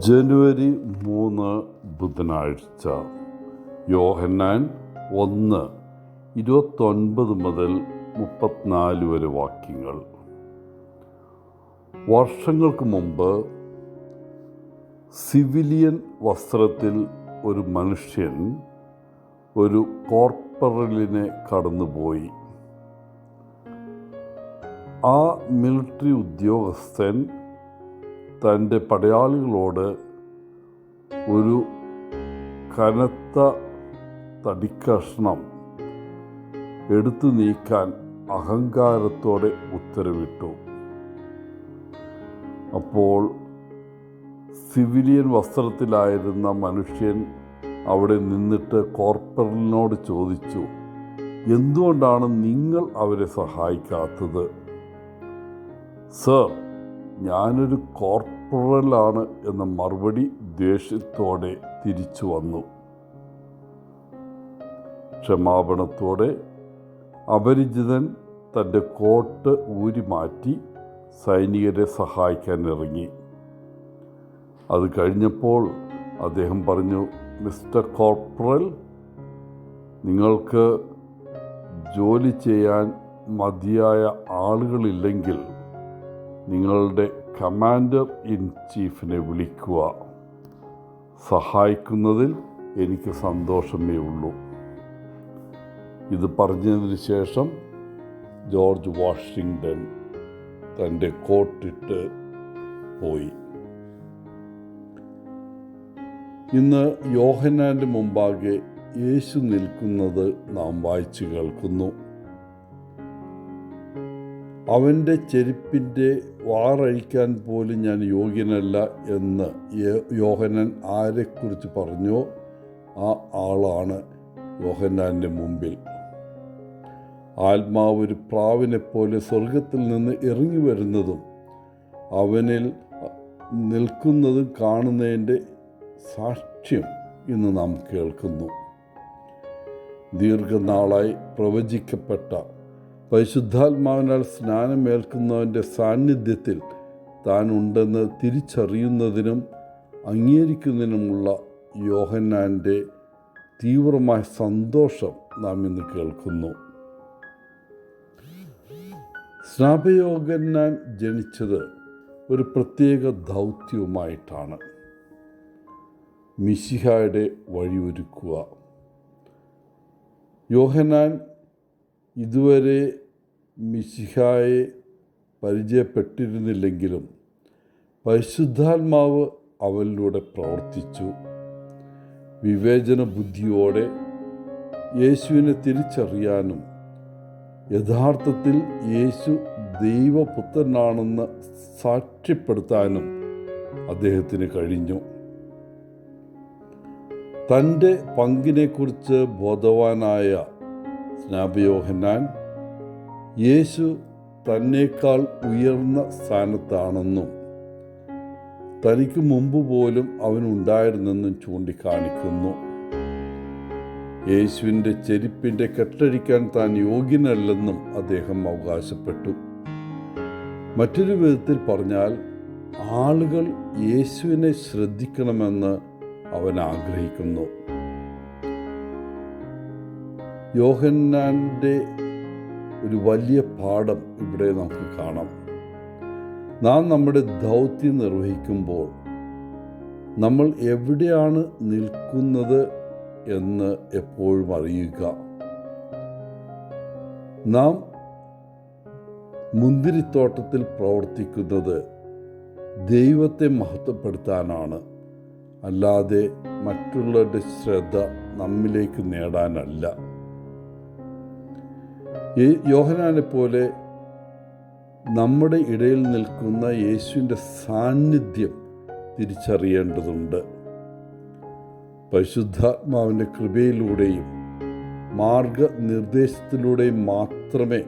ജനുവരി 3 ബുധനാഴ്ച. യോഹന്നാൻ 1:29 മുതൽ 34 വരെ വാക്യങ്ങൾ. വർഷങ്ങൾക്ക് മുമ്പ് സിവിലിയൻ വസ്ത്രത്തിൽ ഒരു മനുഷ്യൻ ഒരു കോർപ്പറലിനെ കടന്നുപോയി. ആ മിലിട്ടറി ഉദ്യോഗസ്ഥൻ തൻ്റെ പടയാളികളോട് ഒരു കനത്ത തടിക്കഷ്ണം എടുത്തു നീക്കാൻ അഹങ്കാരത്തോടെ ഉത്തരവിട്ടു. അപ്പോൾ സിവിലിയൻ വസ്ത്രത്തിലായിരുന്ന മനുഷ്യൻ അവിടെ നിന്നിട്ട് കോർപ്പറലിനോട് ചോദിച്ചു, എന്തുകൊണ്ടാണ് നിങ്ങൾ അവരെ സഹായിക്കാത്തത്? സർ, ഞാനൊരു കോർപ്പറലാണ് എന്ന മറുപടി ദേഷ്യത്തോടെ തിരിച്ചു വന്നു. ക്ഷമാപണത്തോടെ അപരിചിതൻ തൻ്റെ കോട്ട് ഊരി മാറ്റി സൈനികരെ സഹായിക്കാൻ ഇറങ്ങി. അത് കഴിഞ്ഞപ്പോൾ അദ്ദേഹം പറഞ്ഞു, മിസ്റ്റർ കോർപ്പറൽ, നിങ്ങൾക്ക് ജോലി ചെയ്യാൻ മതിയായ ആളുകളില്ലെങ്കിൽ നിങ്ങളുടെ കമാൻഡർ ഇൻ ചീഫിനെ വിളിക്കുക. സഹായിക്കുന്നതിൽ എനിക്ക് സന്തോഷമേ ഉള്ളൂ. ഇത് പറഞ്ഞതിന് ശേഷം ജോർജ് വാഷിങ്ടൺ തൻ്റെ കോട്ടിട്ട് പോയി. ഇന്ന് യോഹന്നാൻ്റെ മുമ്പാകെ യേശു നിൽക്കുന്നത് നാം വായിച്ചു കേൾക്കുന്നു. അവൻ്റെ ചെരുപ്പിൻ്റെ വാറഴിക്കാൻ പോലും ഞാൻ യോഗ്യനല്ല എന്ന് യോഹന്നാൻ ആരെക്കുറിച്ച് പറഞ്ഞോ ആ ആളാണ് യോഹന്നാൻ്റെ മുമ്പിൽ. ആത്മാവ് ഒരു പ്രാവിനെപ്പോലെ സ്വർഗത്തിൽ നിന്ന് ഇറങ്ങി വരുന്നതും അവനിൽ നിൽക്കുന്നതും കാണുന്നതിൻ്റെ സാക്ഷ്യം ഇന്ന് നാം കേൾക്കുന്നു. ദീർഘനാളായി പ്രവചിക്കപ്പെട്ട പരിശുദ്ധാത്മാവിനാൽ സ്നാനമേൽക്കുന്നവൻ്റെ സാന്നിധ്യത്തിൽ താൻ ഉണ്ടെന്ന് തിരിച്ചറിയുന്നതിനും അംഗീകരിക്കുന്നതിനുമുള്ള യോഹന്നാൻ്റെ തീവ്രമായ സന്തോഷം നാം ഇന്ന് കേൾക്കുന്നു. സ്നാപയോഹന്നാൻ ജനിച്ചത് ഒരു പ്രത്യേക ദൗത്യവുമായിട്ടാണ്. മിശിഹായുടെ വഴിയൊരുക്കുക. യോഹന്നാൻ ഇതുവരെ മിശിഹായെ പരിചയപ്പെട്ടിരുന്നില്ലെങ്കിലും പരിശുദ്ധാത്മാവ് അവനിലൂടെ പ്രവർത്തിച്ചു. വിവേചന ബുദ്ധിയോടെ യേശുവിനെ തിരിച്ചറിയാനും യഥാർത്ഥത്തിൽ യേശു ദൈവപുത്രനാണെന്ന് സാക്ഷ്യപ്പെടുത്താനും അദ്ദേഹത്തിന് കഴിഞ്ഞു. തൻ്റെ പങ്കിനെക്കുറിച്ച് ബോധവാനായ സ്നാപയോഹന്നാൻ യേശു തന്നേക്കാൾ ഉയർന്ന സ്ഥാനത്താണെന്നും തനിക്ക് മുമ്പ് പോലും അവനുണ്ടായിരുന്നെന്നും ചൂണ്ടിക്കാണിക്കുന്നു. യേശുവിൻ്റെ ചെരുപ്പിൻ്റെ കെട്ടഴിക്കാൻ താൻ യോഗ്യനല്ലെന്നും അദ്ദേഹം അവകാശപ്പെട്ടു. മറ്റൊരു വിധത്തിൽ പറഞ്ഞാൽ, ആളുകൾ യേശുവിനെ ശ്രദ്ധിക്കണമെന്ന് അവൻ ആഗ്രഹിക്കുന്നു. യോഹന്നാൻ്റെ ഒരു വലിയ പാഠം ഇവിടെ നമുക്ക് കാണാം. നാം നമ്മുടെ ദൗത്യം നിർവഹിക്കുമ്പോൾ നമ്മൾ എവിടെയാണ് നിൽക്കുന്നത് എന്ന് എപ്പോഴും അറിയുക. നാം മുന്തിരിത്തോട്ടത്തിൽ പ്രവർത്തിക്കുന്നത് ദൈവത്തെ മഹത്വപ്പെടുത്താനാണ്, അല്ലാതെ മറ്റുള്ളവരുടെ ശ്രദ്ധ നമ്മിലേക്ക് നേടാനല്ല. യോഹന്നാനെ പോലെ നമ്മുടെ ഇടയിൽ നിൽക്കുന്ന യേശുവിൻ്റെ സാന്നിധ്യം തിരിച്ചറിയേണ്ടതുണ്ട്. പരിശുദ്ധാത്മാവിൻ്റെ കൃപയിലൂടെയും മാർഗനിർദ്ദേശത്തിലൂടെയും മാത്രമേ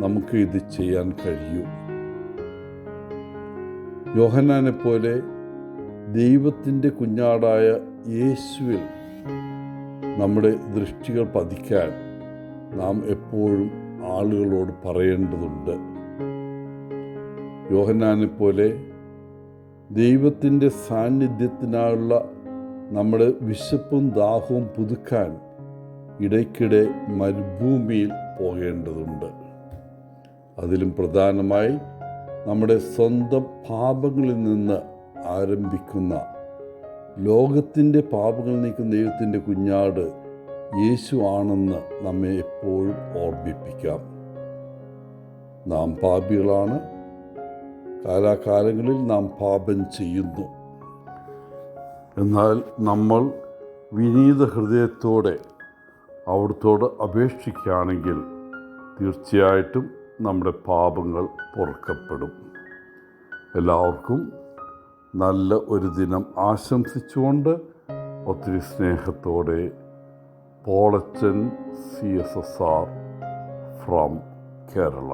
നമുക്ക് ഇത് ചെയ്യാൻ കഴിയൂ. യോഹന്നാനെ പോലെ ദൈവത്തിൻ്റെ കുഞ്ഞാടായ യേശുവിൽ നമ്മുടെ ദൃഷ്ടികൾ പതിക്കാൻ നാം എപ്പോഴും ആളുകളോട് പറയേണ്ടതുണ്ട്. യോഹന്നാനെ പോലെ ദൈവത്തിൻ്റെ സാന്നിധ്യത്തിനായുള്ള നമ്മുടെ വിശപ്പും ദാഹവും പുതുക്കാൻ ഇടയ്ക്കിടെ മരുഭൂമിയിൽ പോകേണ്ടതുണ്ട്. അതിലും പ്രധാനമായി നമ്മുടെ സ്വന്തം പാപങ്ങളിൽ നിന്ന് ആരംഭിക്കുന്ന ലോകത്തിൻ്റെ പാപങ്ങൾ നീക്കുന്ന ദൈവത്തിൻ്റെ കുഞ്ഞാട് യേശു ആണെന്ന് നമ്മെ എപ്പോഴും ഓർമ്മിപ്പിക്കാം. നാം പാപികളാണ്. കാലാകാലങ്ങളിൽ നാം പാപം ചെയ്യുന്നു. എന്നാൽ നമ്മൾ വിനീത ഹൃദയത്തോടെ അവിടുത്തോട് അപേക്ഷിക്കുകയാണെങ്കിൽ തീർച്ചയായിട്ടും നമ്മുടെ പാപങ്ങൾ പൊറുക്കപ്പെടും. എല്ലാവർക്കും നല്ല ഒരു ദിനം ആശംസിച്ചുകൊണ്ട് ഒത്തിരി സ്നേഹത്തോടെ പോളച്ചൻ CSSR ഫ്രം കേരള.